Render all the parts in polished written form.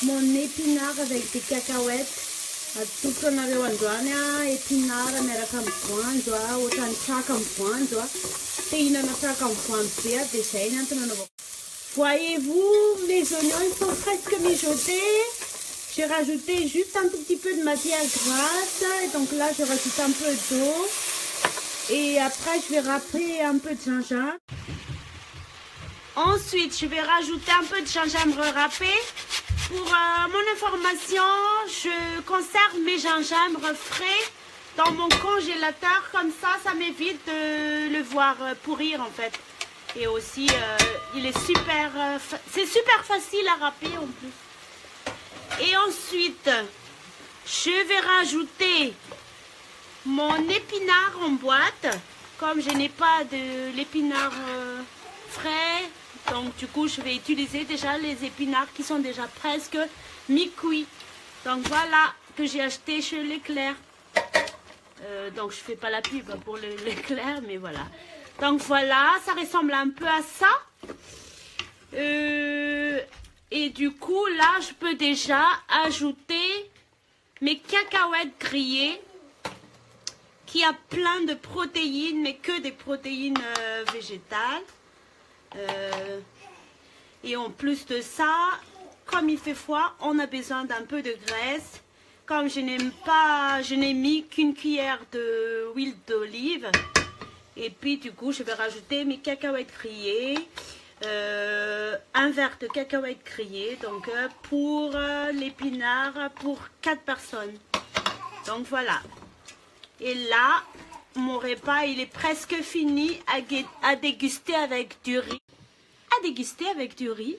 mon épinard avec des cacahuètes. Atsuko na reo androany épinard miaraka amin'ny voanjo ohatrany traka amin'ny voanjo te hihinana traka amin'ny voanjo be dia izay ny antony anaovako. Voyez-vous, les oignons ils sont presque mijotés. J'ai rajouté juste un tout petit peu de matière grasse. Et donc là, je rajoute un peu d'eau. Et après, je vais râper un peu de gingembre. Ensuite, je vais rajouter un peu de gingembre râpé. Pour mon information, je conserve mes gingembre frais dans mon congélateur. Comme ça m'évite de le voir pourrir en fait. Et aussi, il est super, c'est super facile à râper en plus. Et ensuite, je vais rajouter mon épinard en boîte. Comme je n'ai pas de l'épinard frais, donc du coup, je vais utiliser déjà les épinards qui sont déjà presque mi-cuits. Donc voilà, que j'ai acheté chez Leclerc. Donc je fais pas la pub pour le Leclerc, mais voilà. Donc voilà, ça ressemble un peu à ça. Et du coup, là, je peux déjà ajouter mes cacahuètes grillées, qui a plein de protéines, mais que des protéines végétales. Et en plus de ça, comme il fait froid, on a besoin d'un peu de graisse. Comme je n'aime pas, je n'ai mis qu'une cuillère d'huile d'olive. Et puis du coup, je vais rajouter mes cacahuètes grillées. Un verre de cacahuètes grillées. Donc pour l'épinard, pour 4 personnes. Donc voilà. Et là, mon repas, il est presque fini à déguster avec du riz. À déguster avec du riz.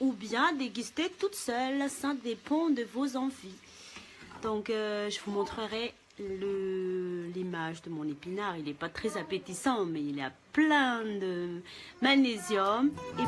Ou bien déguster toute seule. Ça dépend de vos envies. Donc, je vous montrerai l'image de mon épinard. Il n'est pas très appétissant, mais il a plein de magnésium. Et